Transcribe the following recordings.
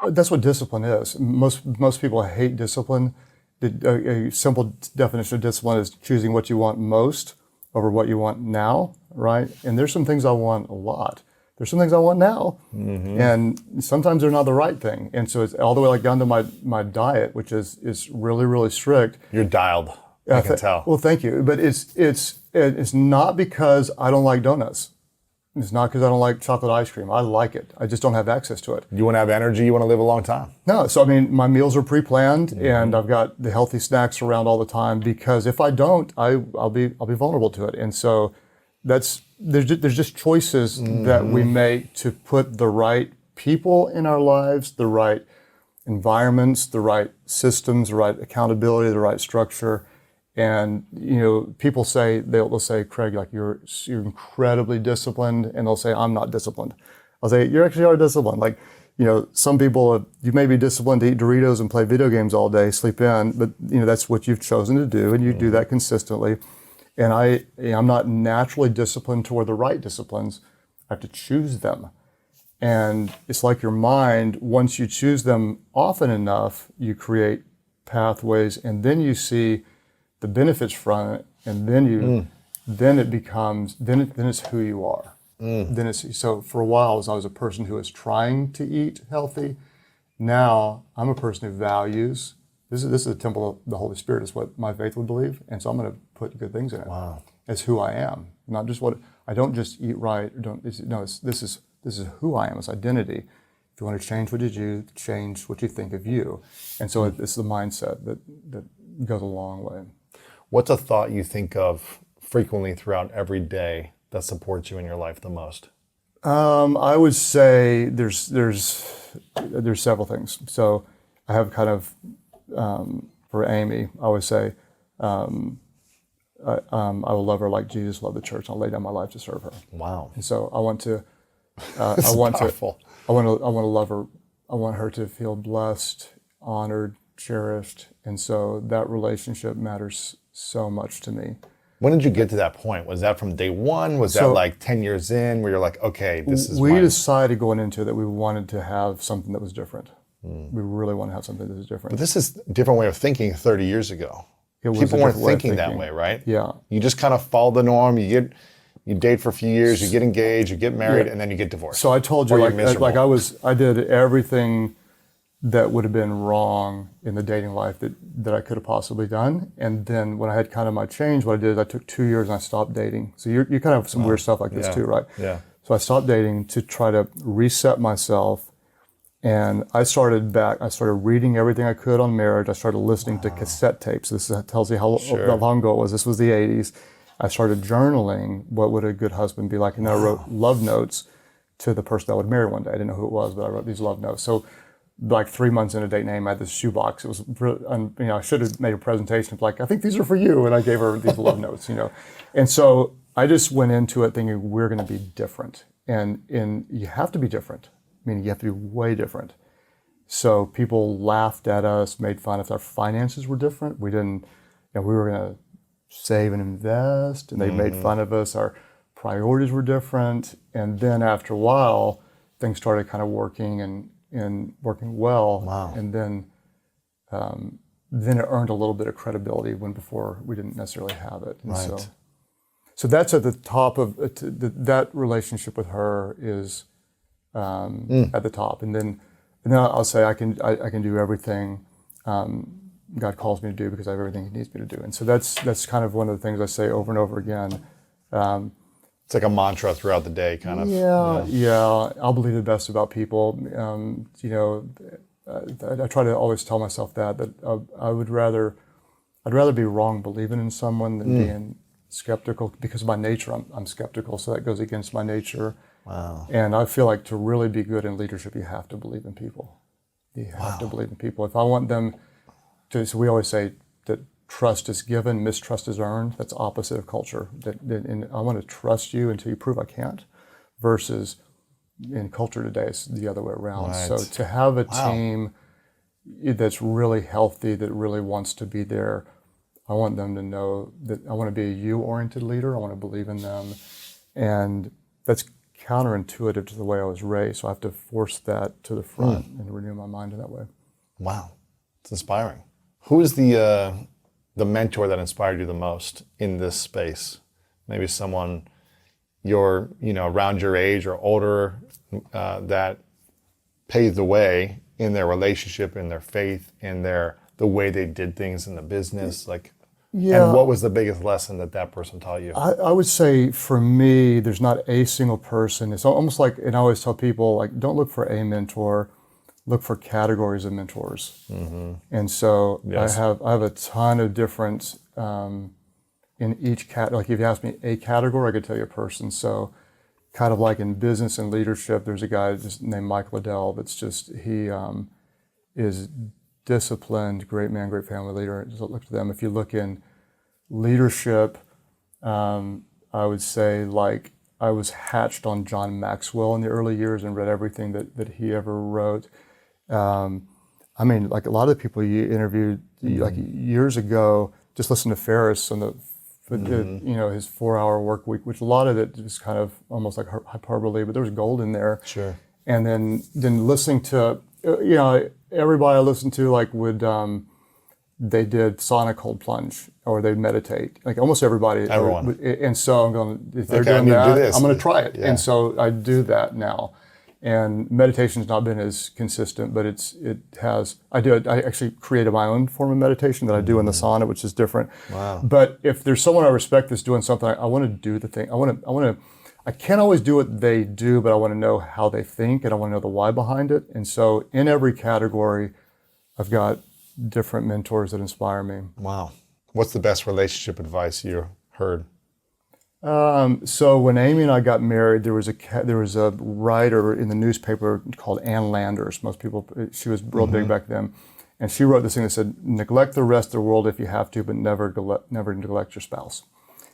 That's what discipline is. Most people hate discipline. A simple definition of discipline is choosing what you want most over what you want now, right? And there's some things I want a lot. There's some things I want now, and sometimes they're not the right thing. And so it's all the way like down to my diet, which is really, really strict. You're dialed. I can tell. Well, thank you. But it's not because I don't like donuts. It's not because I don't like chocolate ice cream. I like it. I just don't have access to it. You want to have energy. You want to live a long time. No. So, I mean, my meals are pre-planned and I've got the healthy snacks around all the time because if I don't, I'll be vulnerable to it. And so there's just choices that we make to put the right people in our lives, the right environments, the right systems, the right accountability, the right structure. And, people say, they'll say, Craig, like you're incredibly disciplined. And they'll say, I'm not disciplined. I'll say, you actually are disciplined. Like, some people, you may be disciplined to eat Doritos and play video games all day, sleep in, but, that's what you've chosen to do. And you do that consistently. And I'm not naturally disciplined toward the right disciplines. I have to choose them. And it's like your mind, once you choose them often enough, you create pathways and then you see the benefits from it, and then it becomes, then it's who you are. So for a while, I was a person who was trying to eat healthy. Now I'm a person who values, this is a temple of the Holy Spirit, is what my faith would believe, and so I'm going to put good things in it. Wow. It's who I am, not just what, I don't just eat right, this is who I am, it's identity. If you want to change what you do, change what you think of you. And so it's the mindset that goes a long way. What's a thought you think of frequently throughout every day that supports you in your life the most? I would say there's several things. So I have kind of, for Amy, I always say, I will love her like Jesus loved the church. I'll lay down my life to serve her. Wow. And so I want to, powerful. I want to love her. I want her to feel blessed, honored, cherished. And so that relationship matters so much to me. When did you get to that point? Was that from day one? Was that like 10 years in where you're like, okay, this is We mine? decided going into it that we wanted to have something that was different. We really want to have something that was different. But this is a different way of thinking 30 years ago. People weren't thinking that way, right? Yeah. You just kind of follow the norm. You date for a few years, you get engaged, you get married, and then you get divorced. So I told you, I did everything that would have been wrong in the dating life that I could have possibly done. And then when I had kind of my change, what I did is I took 2 years and I stopped dating. So you kind of have some weird stuff like this too, right? Yeah. So I stopped dating to try to reset myself. And I started reading everything I could on marriage. I started listening to cassette tapes. Tells you how long ago it was. This was the 80s. I started journaling what would a good husband be like. And then I wrote love notes to the person I would marry one day. I didn't know who it was, but I wrote these love notes. So like 3 months into dating, I had this shoebox. It was, I should have made a presentation of like, I think these are for you. And I gave her these love notes, And so I just went into it thinking we're going to be different. And you have to be different. I mean, you have to be way different. So people laughed at us, made fun if our finances were different. We didn't, we were going to save and invest, and they made fun of us. Our priorities were different. And then after a while, things started kind of working and working well. Wow. And then it earned a little bit of credibility when before we didn't necessarily have it. And right. So that's at the top of that relationship with her is at the top. And then I'll say I can do everything God calls me to do because I have everything He needs me to do. And so that's kind of one of the things I say over and over again. It's like a mantra throughout the day, kind of. Yeah. I'll believe the best about people. I try to always tell myself that I'd rather be wrong believing in someone than being skeptical, because by nature I'm skeptical, so that goes against my nature. Wow. And I feel like to really be good in leadership, you have to believe in people. You have to believe in people. If I want them to, so we always say that trust is given, mistrust is earned. That's opposite of culture. And I want to trust you until you prove I can't, versus in culture today, it's the other way around. Right. So to have a team that's really healthy, that really wants to be there, I want them to know that I want to be a you-oriented leader. I want to believe in them. And that's counterintuitive to the way I was raised. So I have to force that to the front and renew my mind in that way. Wow, it's inspiring. Who is the mentor that inspired you the most in this space? Maybe someone around your age or older that paved the way in their relationship, in their faith, in the way they did things in the business. And what was the biggest lesson that person taught you? I would say for me, there's not a single person. It's almost like, and I always tell people, don't look for a mentor, look for categories of mentors. Mm-hmm. And so yes. I have a ton of different, in each if you ask me a category, I could tell you a person. So kind of like in business and leadership, there's a guy just named Mike Liddell that's he is disciplined, great man, great family leader. Just look to them. If you look in leadership, I would say I was hatched on John Maxwell in the early years and read everything that he ever wrote. A lot of the people you interviewed years ago, just listen to Ferris on his 4-hour work week, which a lot of it was kind of almost like hyperbole, but there was gold in there. Sure. And then listening to, everybody I listened to they did sauna cold plunge or they'd meditate. Almost everybody. Everyone. And so I'm going, if they're doing that, I'm going to try it. Yeah. And so I do that now. And meditation's not been as consistent, but I actually created my own form of meditation that I do in the sauna, which is different. Wow. But if there's someone I respect that's doing something, I want to do the thing. I can't always do what they do, but I want to know how they think and I want to know the why behind it. And so in every category, I've got different mentors that inspire me. Wow. What's the best relationship advice you heard? So when Amy and I got married, there was a writer in the newspaper called Ann Landers. She was real big back then. And she wrote this thing that said, neglect the rest of the world if you have to, but never neglect your spouse.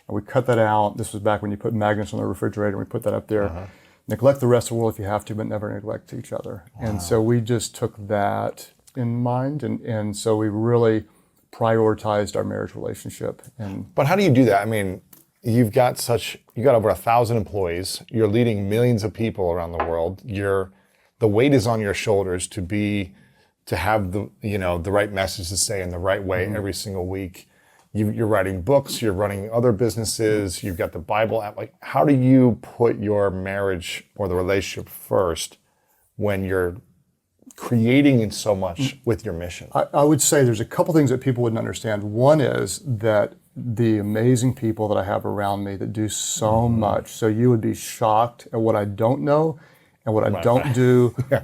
And we cut that out. This was back when you put magnets on the refrigerator, and we put that up there. Uh-huh. Neglect the rest of the world if you have to, but never neglect each other. Wow. And so we just took that in mind, and so we really prioritized our marriage relationship. But how do you do that? You got over 1,000 employees. You're leading millions of people around the world. The weight is on your shoulders to have the right message to say in the right way every single week. You're writing books, you're running other businesses, you've got the Bible app. How do you put your marriage or the relationship first when you're creating so much with your mission? I would say there's a couple things that people wouldn't understand. One is that the amazing people that I have around me that do so much. So you would be shocked at what I don't know and what I don't do. Yeah.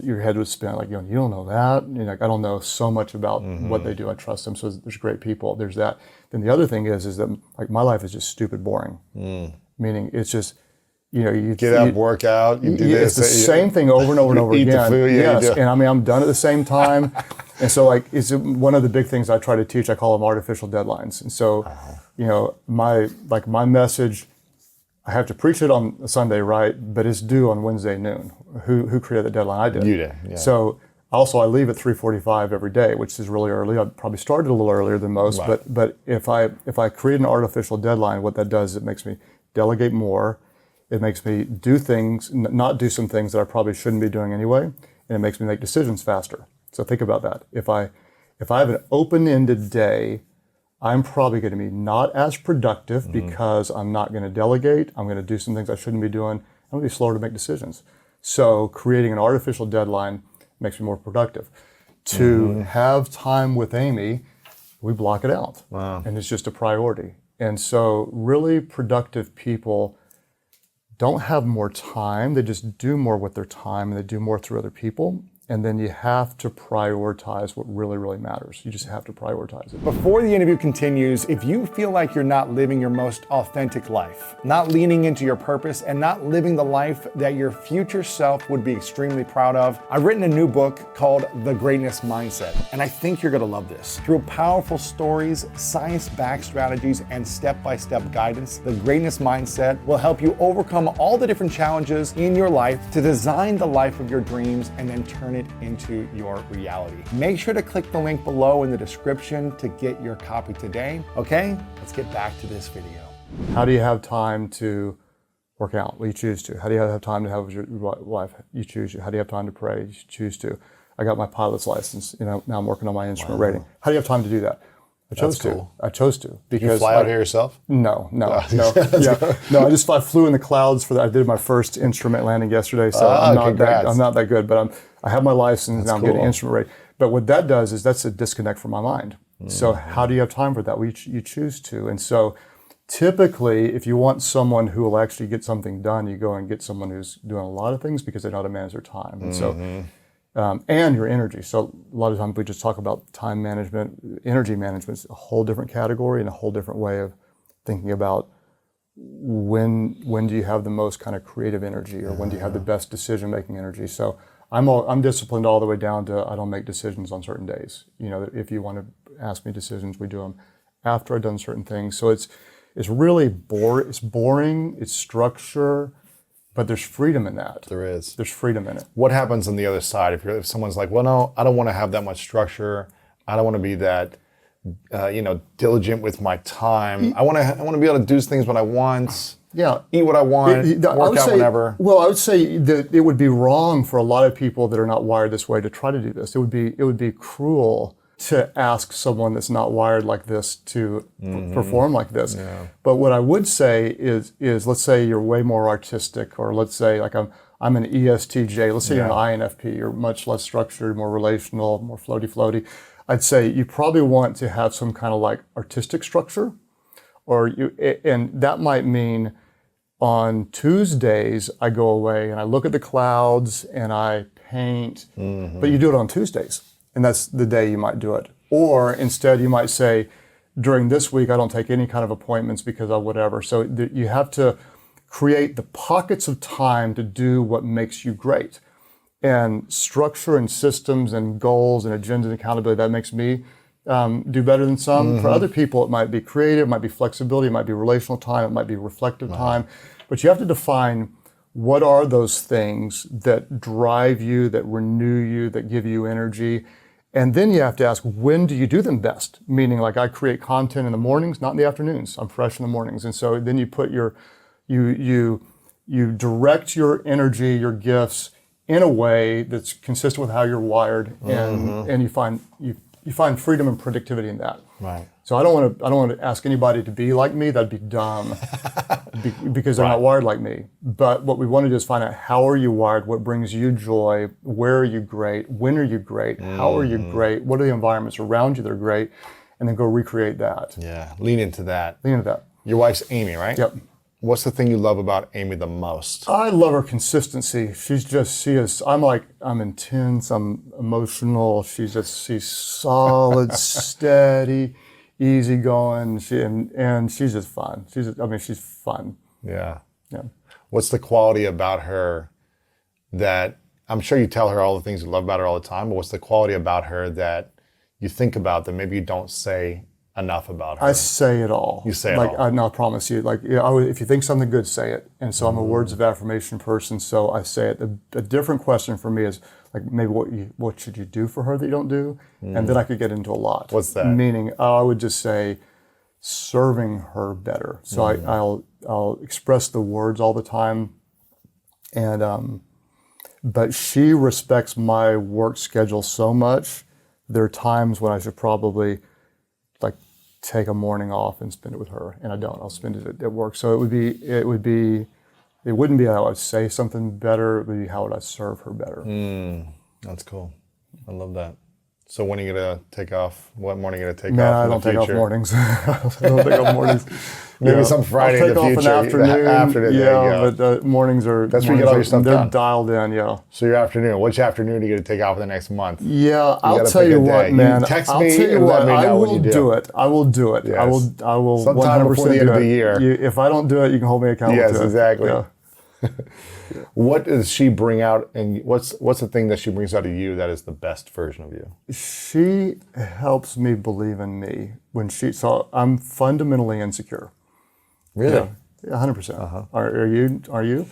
Your head would spin you don't know that. I don't know so much about what they do. I trust them. So there's great people. There's that. Then the other thing is that my life is just stupid boring. Meaning it's just, you get up, work out, you do this. It's the same thing over and over and over again. Eat the food, yes, and I'm done at the same time. And so it's one of the big things I try to teach. I call them artificial deadlines. And so, my message, I have to preach it on Sunday, right? But it's due on Wednesday noon. Who created the deadline? I did. You did. Yeah. So also I leave at 3:45 every day, which is really early. I probably started a little earlier than most, right. but if I create an artificial deadline, what that does is it makes me delegate more. It makes me not do some things that I probably shouldn't be doing anyway, and it makes me make decisions faster. So think about that. If I have an open-ended day, I'm probably going to be not as productive because I'm not going to delegate. I'm going to do some things I shouldn't be doing. I'm going to be slower to make decisions. So creating an artificial deadline makes me more productive. To have time with Amy, we block it out. Wow. And it's just a priority. And so really productive people don't have more time. They just do more with their time, and they do more through other people. And then you have to prioritize what really, really matters. You just have to prioritize it. Before the interview continues, if you feel like you're not living your most authentic life, not leaning into your purpose, and not living the life that your future self would be extremely proud of, I've written a new book called The Greatness Mindset, and I think you're gonna love this. Through powerful stories, science-backed strategies, and step-by-step guidance, The Greatness Mindset will help you overcome all the different challenges in your life to design the life of your dreams and then turn it into your reality. Make sure to click the link below in the description to get your copy today. Okay, let's get back to this video. How do you have time to work out? Well, you choose to. How do you have time to have with your wife? You choose to. How do you have time to pray? You choose to. I got my pilot's license. Now I'm working on my instrument rating. How do you have time to do that? I chose to. I chose to because you fly out here yourself? No. Yeah. No, I flew in the clouds for that. I did my first instrument landing yesterday, so I'm not that good. But I have my license now. I'm getting instrument rating. But what that does is that's a disconnect from my mind. So how do you have time for that? Well, you choose to. And so typically, if you want someone who will actually get something done, you go and get someone who's doing a lot of things because they know how to manage their time. And so. And your energy. So a lot of times we just talk about time management. Energy management is a whole different category and a whole different way of thinking about when do you have the most kind of creative energy, or when do you have the best decision-making energy. So I'm disciplined all the way down to I don't make decisions on certain days. If you want to ask me decisions, we do them after I've done certain things. So it's really it's boring, it's structure. But there's freedom in that. There is. There's freedom in it. What happens on the other side if someone's like, well, no, I don't want to have that much structure. I don't want to be that, diligent with my time. I want to be able to do things when I want. Yeah. Eat what I want. Work out whenever. Well, I would say that it would be wrong for a lot of people that are not wired this way to try to do this. It would be cruel to ask someone that's not wired like this to perform like this. Yeah. But what I would say is let's say you're way more artistic, or let's say like I'm an ESTJ, let's say you're an INFP, you're much less structured, more relational, more floaty. I'd say you probably want to have some kind of like artistic structure, and that might mean on Tuesdays I go away and I look at the clouds and I paint, but you do it on Tuesdays. And that's the day you might do it. Or instead, you might say, during this week, I don't take any kind of appointments because of whatever. So you have to create the pockets of time to do what makes you great. And structure and systems and goals and agendas and accountability, that makes me do better than some. For other people, it might be creative, it might be flexibility, it might be relational time, it might be reflective time. But you have to define what are those things that drive you, that renew you, that give you energy. And then you have to ask, when do you do them best? Meaning, like, I create content in the mornings, not in the afternoons. I'm fresh in the mornings. And so then you put you direct your energy, your gifts in a way that's consistent with how you're wired, and you find freedom and productivity in that. Right. So I don't want to ask anybody to be like me. That'd be dumb, because they're not wired like me. But what we want to do is find out, how are you wired? What brings you joy? Where are you great? When are you great? How are you great? What are the environments around you that are great? And then go recreate that. Yeah, lean into that. Your wife's Amy, right? Yep. What's the thing you love about Amy the most? I love her consistency. I'm intense, I'm emotional. She's solid, steady, easygoing, and she's just fun. She's fun. Yeah. What's the quality about her that, I'm sure you tell her all the things you love about her all the time, but what's the quality about her that you think about that maybe you don't say enough about her? I say it all. You say it all. I promise you. If you think something good, say it. And so I'm a words of affirmation person, so I say it. A different question for me is, like, maybe what should you do for her that you don't do? And then I could get into a lot. What's that? Meaning, I would just say, serving her better. So I'll express the words all the time, and but she respects my work schedule so much. There are times when I should probably take a morning off and spend it with her, and I don't. I'll spend it at work. So it wouldn't be how I'd say something better. It would be how would I serve her better. That's cool. I love that. So when are you gonna take off? What morning are you gonna take off? I don't take off mornings. I don't take off mornings. Maybe some Friday in the future. I'll take off an afternoon. But mornings are. That's where you get all your stuff done. They're dialed in. Yeah. So your afternoon. Which afternoon are you gonna take off for the next month? Yeah, I'll tell you what, man. Text me and let me know when you do it. I will do it. Yes. I will. Sometime 100% before the end of the year. If I don't do it, you can hold me accountable. Yes, to exactly. Yeah. What does she bring out, and what's the thing that she brings out of you that is the best version of you? She helps me believe in me so I'm fundamentally insecure. Really? Yeah, 100%. Are you?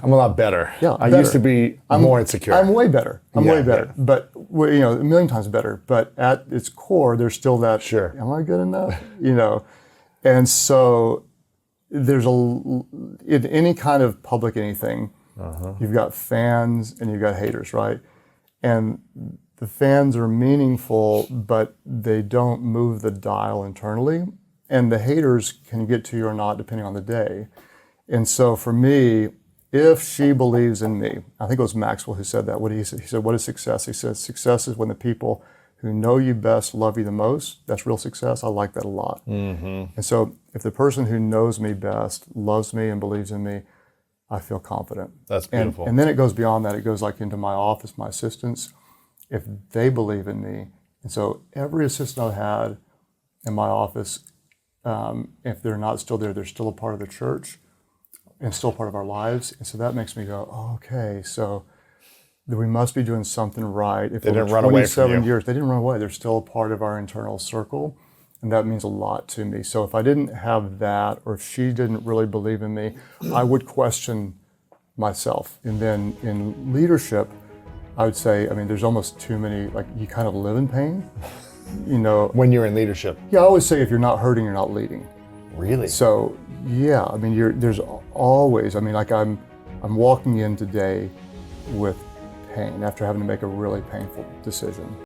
I'm a lot better. Yeah, I used to be more insecure. I'm way better. Way better. Yeah. But a million times better. But at its core, there's still that. Sure. Am I good enough? And so there's in any kind of public anything, you've got fans and you've got haters, right? And the fans are meaningful, but they don't move the dial internally. And the haters can get to you or not, depending on the day. And so for me, if she believes in me, I think it was Maxwell who said that. What he said, what is success? He says, success is when the people who know you best love you the most. That's real success. I like that a lot. And so if the person who knows me best loves me and believes in me, I feel confident. That's beautiful. And then it goes beyond that. It goes like into my office, my assistants, if they believe in me. And so every assistant I've had in my office, if they're not still there, they're still a part of the church and still part of our lives. And so that makes me go, oh, okay, so we must be doing something right. If they didn't run away from you. years, they didn't run away. They're still a part of our internal circle. And that means a lot to me. So if I didn't have that, or if she didn't really believe in me, I would question myself. And then in leadership, I would say, I mean, there's almost too many, like you kind of live in pain, you know. When you're in leadership. Yeah, I always say if you're not hurting, you're not leading. Really? So yeah, I mean, there's always, I mean, like I'm walking in today with pain after having to make a really painful decision.